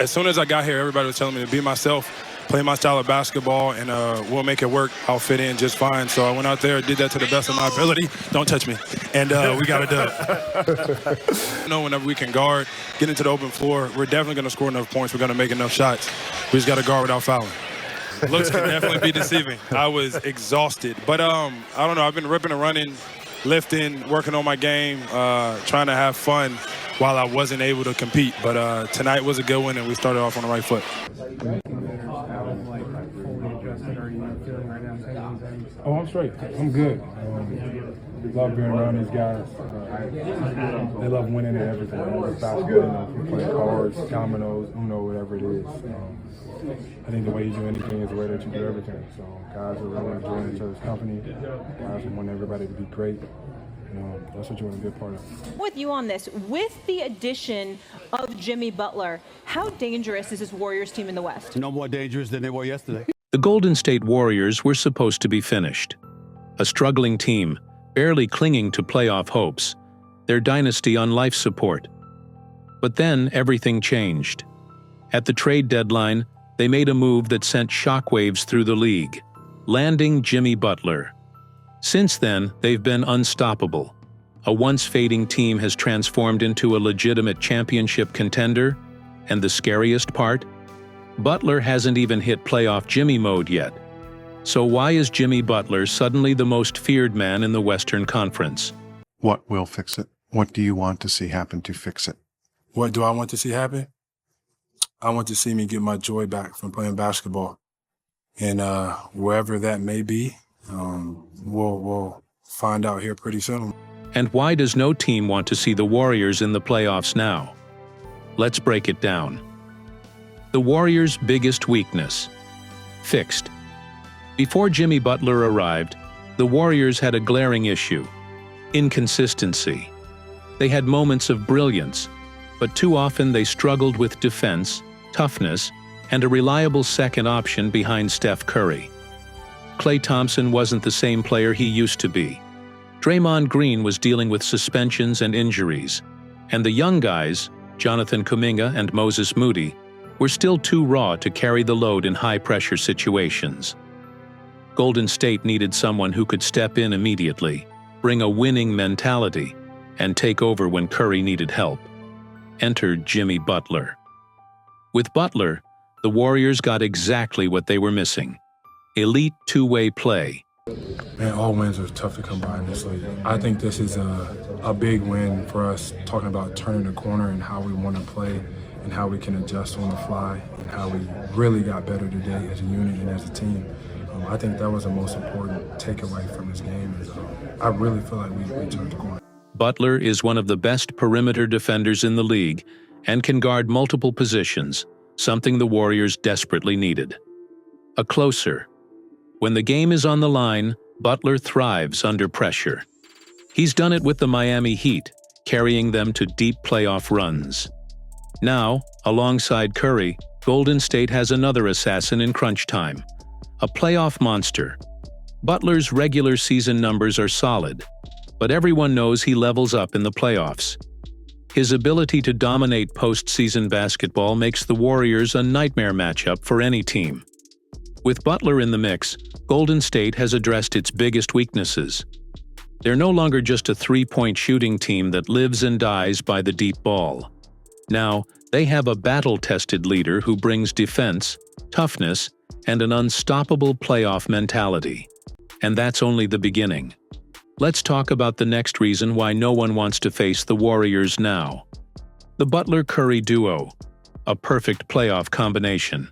As soon as I got here, everybody was telling me to be myself, play my style of basketball, and we'll make it work. I'll fit in just fine. So I went out there, did that to the best of my ability. Don't touch me. And we got it done. Whenever we can guard, get into the open floor, we're definitely going to score enough points. We're going to make enough shots. We just got to guard without fouling. Looks can definitely be deceiving. I was exhausted. But I don't know. I've been ripping and running, lifting, working on my game, trying to have fun while I wasn't able to compete. But tonight was a good one, and we started off on the right foot. Oh, I'm straight. I'm good. Love being around these guys. They love winning and everything. It's basketball, we play cards, dominoes, whatever it is. I think the way you do anything is the way that you do everything. So guys are really enjoying each other's company. Guys want everybody to be great. That's what you want to be a part of. With you on this, with the addition of Jimmy Butler, how dangerous is this Warriors team in the West? No more dangerous than they were yesterday. The Golden State Warriors were supposed to be finished. A struggling team, barely clinging to playoff hopes, their dynasty on life support. But then everything changed. At the trade deadline, they made a move that sent shockwaves through the league, landing Jimmy Butler. Since then, they've been unstoppable. A once-fading team has transformed into a legitimate championship contender, and the scariest part? Butler hasn't even hit playoff Jimmy mode yet. So why is Jimmy Butler suddenly the most feared man in the Western Conference? What will fix it? What do you want to see happen to fix it? What do I want to see happen? I want to see me get my joy back from playing basketball. And wherever that may be, we'll find out here pretty soon. And why does no team want to see the Warriors in the playoffs now? Let's break it down. The Warriors' biggest weakness: fixed. Before Jimmy Butler arrived, the Warriors had a glaring issue: inconsistency. They had moments of brilliance, but too often they struggled with defense, toughness, and a reliable second option behind Steph Curry. Klay Thompson wasn't the same player he used to be. Draymond Green was dealing with suspensions and injuries, and the young guys, Jonathan Kuminga and Moses Moody, were still too raw to carry the load in high-pressure situations. Golden State needed someone who could step in immediately, bring a winning mentality, and take over when Curry needed help. Enter Jimmy Butler. With Butler, the Warriors got exactly what they were missing: elite two-way play. Man, all wins are tough to come by in this league. I think this is a big win for us, talking about turning the corner and how we want to play and how we can adjust on the fly and how we really got better today as a unit and as a team. I think that was the most important takeaway from this game. I really feel like we turned the corner. Butler is one of the best perimeter defenders in the league and can guard multiple positions, something the Warriors desperately needed. A closer. When the game is on the line, Butler thrives under pressure. He's done it with the Miami Heat, carrying them to deep playoff runs. Now, alongside Curry, Golden State has another assassin in crunch time: a playoff monster. Butler's regular season numbers are solid, but everyone knows he levels up in the playoffs. His ability to dominate postseason basketball makes the Warriors a nightmare matchup for any team. With Butler in the mix, Golden State has addressed its biggest weaknesses. They're no longer just a three-point shooting team that lives and dies by the deep ball. Now, they have a battle-tested leader who brings defense, toughness, and an unstoppable playoff mentality. And that's only the beginning. Let's talk about the next reason why no one wants to face the Warriors now. The Butler-Curry duo, a perfect playoff combination.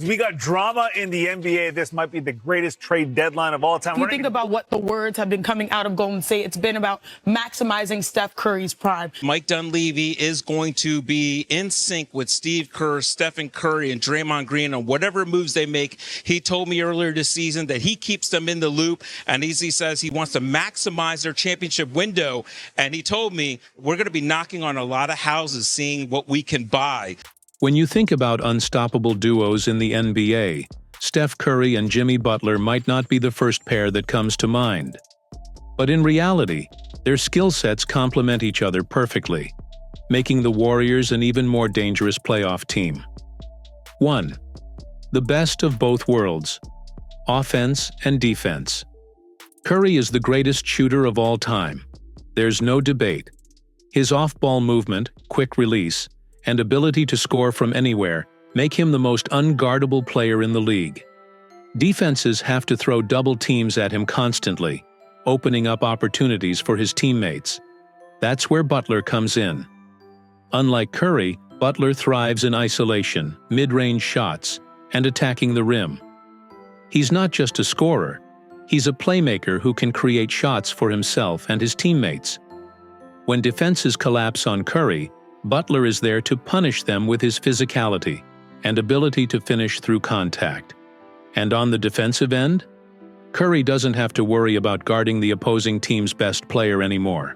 We got drama in the NBA. This might be the greatest trade deadline of all time. You think about what the words have been coming out of Golden State. It's been about maximizing Steph Curry's prime. Mike Dunleavy is going to be in sync with Steve Kerr, Stephen Curry, and Draymond Green on whatever moves they make. He told me earlier this season that he keeps them in the loop, and as he says, he wants to maximize their championship window. And he told me we're going to be knocking on a lot of houses, seeing what we can buy. When you think about unstoppable duos in the NBA, Steph Curry and Jimmy Butler might not be the first pair that comes to mind. But in reality, their skill sets complement each other perfectly. making the Warriors an even more dangerous playoff team. 1. The best of both worlds: offense and defense. Curry is the greatest shooter of all time. There's no debate. His off-ball movement, quick release, and ability to score from anywhere make him the most unguardable player in the league. Defenses have to throw double teams at him constantly, opening up opportunities for his teammates. That's where Butler comes in. Unlike Curry, Butler thrives in isolation, mid-range shots, and attacking the rim. He's not just a scorer, he's a playmaker who can create shots for himself and his teammates. When defenses collapse on Curry, Butler is there to punish them with his physicality and ability to finish through contact. And on the defensive end, Curry doesn't have to worry about guarding the opposing team's best player anymore.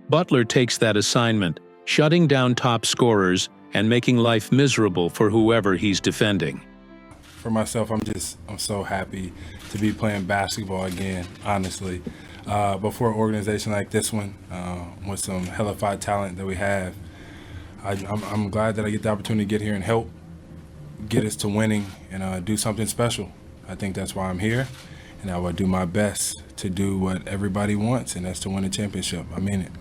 Butler takes that assignment, shutting down top scorers and making life miserable for whoever he's defending. For myself, I'm so happy to be playing basketball again, honestly. But for an organization like this one, with some hellified talent that we have, I'm glad that I get the opportunity to get here and help get us to winning and do something special. I think that's why I'm here, and I will do my best to do what everybody wants, and that's to win a championship. I mean it.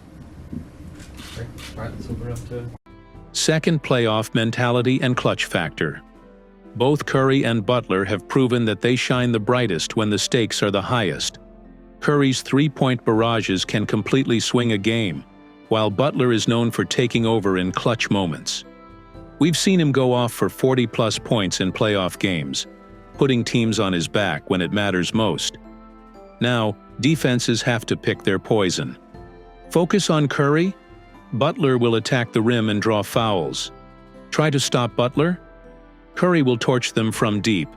Second, playoff mentality and clutch factor. Both Curry and Butler have proven that they shine the brightest when the stakes are the highest. Curry's three-point barrages can completely swing a game, while Butler is known for taking over in clutch moments. We've seen him go off for 40-plus points in playoff games, putting teams on his back when it matters most. Now, defenses have to pick their poison. Focus on Curry? Butler will attack the rim and draw fouls. Try to stop Butler? Curry will torch them from deep.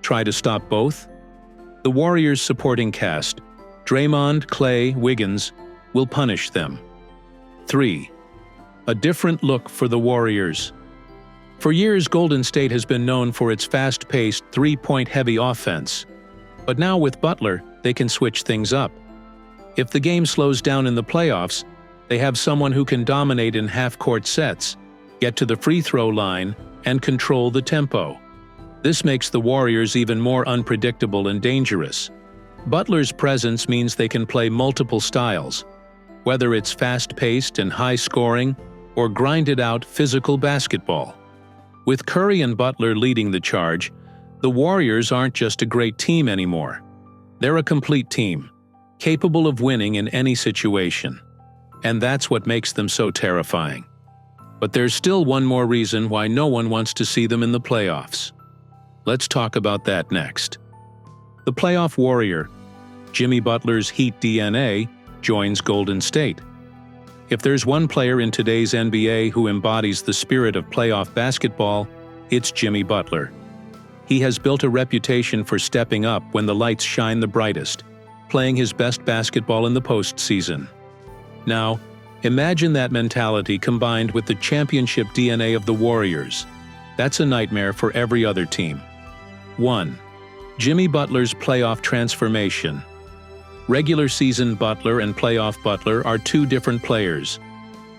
Try to stop both? The Warriors' supporting cast, Draymond, Klay, Wiggins, will punish them. 3. A different look for the Warriors. For years, Golden State has been known for its fast-paced, three-point-heavy offense. But now with Butler, they can switch things up. If the game slows down in the playoffs, they have someone who can dominate in half-court sets, get to the free throw line, and control the tempo. This makes the Warriors even more unpredictable and dangerous. Butler's presence means they can play multiple styles, whether it's fast-paced and high-scoring or grinded-out physical basketball. With Curry and Butler leading the charge, the Warriors aren't just a great team anymore. They're a complete team, capable of winning in any situation. And that's what makes them so terrifying. But there's still one more reason why no one wants to see them in the playoffs. Let's talk about that next. The playoff warrior, Jimmy Butler's Heat DNA, joins Golden State. If there's one player in today's NBA who embodies the spirit of playoff basketball, it's Jimmy Butler. He has built a reputation for stepping up when the lights shine the brightest, playing his best basketball in the postseason. Now, imagine that mentality combined with the championship DNA of the Warriors. That's a nightmare for every other team. 1. Jimmy Butler's playoff transformation. Regular season Butler and playoff Butler are two different players.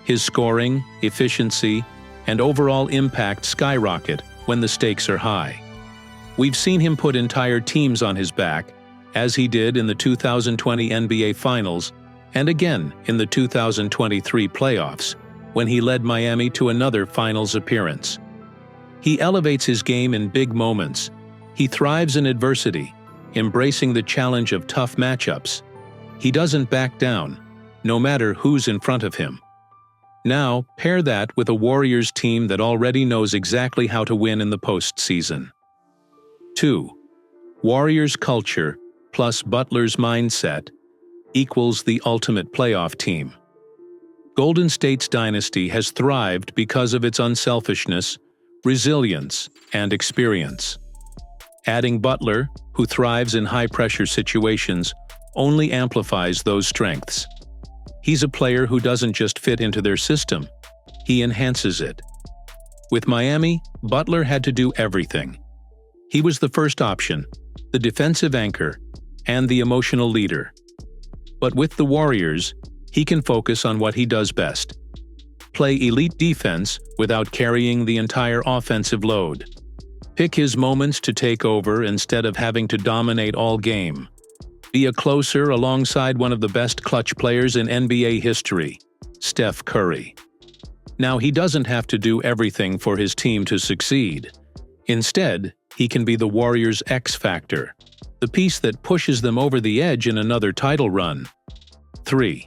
His scoring, efficiency, and overall impact skyrocket when the stakes are high. We've seen him put entire teams on his back, as he did in the 2020 NBA Finals and again in the 2023 playoffs, when he led Miami to another Finals appearance. He elevates his game in big moments. He thrives in adversity, embracing the challenge of tough matchups. He doesn't back down, no matter who's in front of him. Now, pair that with a Warriors team that already knows exactly how to win in the postseason. 2. Warriors culture plus Butler's mindset equals the ultimate playoff team. Golden State's dynasty has thrived because of its unselfishness, resilience, and experience. Adding Butler, who thrives in high-pressure situations, only amplifies those strengths. He's a player who doesn't just fit into their system, he enhances it. With Miami, Butler had to do everything. He was the first option, the defensive anchor, and the emotional leader. But with the Warriors, he can focus on what he does best: Play elite defense without carrying the entire offensive load. Pick his moments to take over instead of having to dominate all game. Be a closer alongside one of the best clutch players in NBA history, Steph Curry. Now, he doesn't have to do everything for his team to succeed. Instead, he can be the Warriors' X factor, the piece that pushes them over the edge in another title run. 3.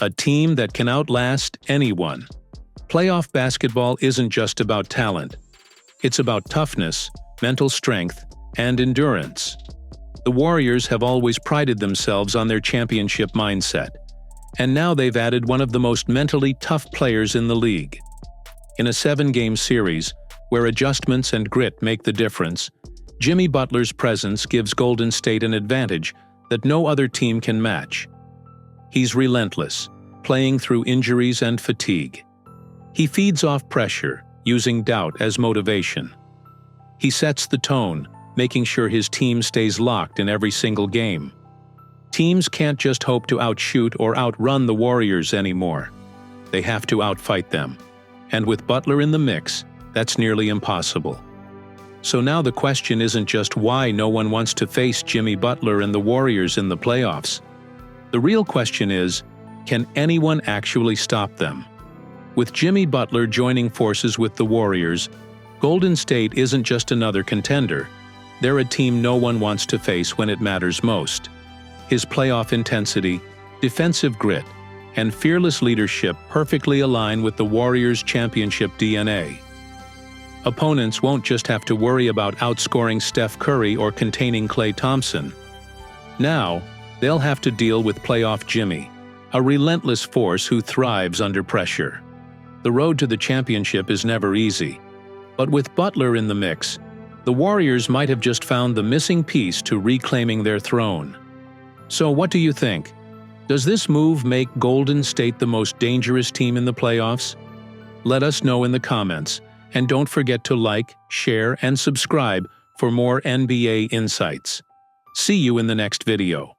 A team that can outlast anyone. Playoff basketball isn't just about talent. It's about toughness, mental strength, and endurance. The Warriors have always prided themselves on their championship mindset, and now they've added one of the most mentally tough players in the league. In a 7-game series, where adjustments and grit make the difference, Jimmy Butler's presence gives Golden State an advantage that no other team can match. He's relentless, playing through injuries and fatigue. He feeds off pressure, using doubt as motivation. He sets the tone, making sure his team stays locked in every single game. Teams can't just hope to outshoot or outrun the Warriors anymore. They have to outfight them. And with Butler in the mix, that's nearly impossible. So now the question isn't just why no one wants to face Jimmy Butler and the Warriors in the playoffs. The real question is, can anyone actually stop them? With Jimmy Butler joining forces with the Warriors, Golden State isn't just another contender. They're a team no one wants to face when it matters most. His playoff intensity, defensive grit, and fearless leadership perfectly align with the Warriors' championship DNA. Opponents won't just have to worry about outscoring Steph Curry or containing Klay Thompson. Now, they'll have to deal with playoff Jimmy, a relentless force who thrives under pressure. The road to the championship is never easy, but with Butler in the mix, the Warriors might have just found the missing piece to reclaiming their throne. So what do you think? Does this move make Golden State the most dangerous team in the playoffs? Let us know in the comments, and don't forget to like, share, and subscribe for more NBA insights. See you in the next video.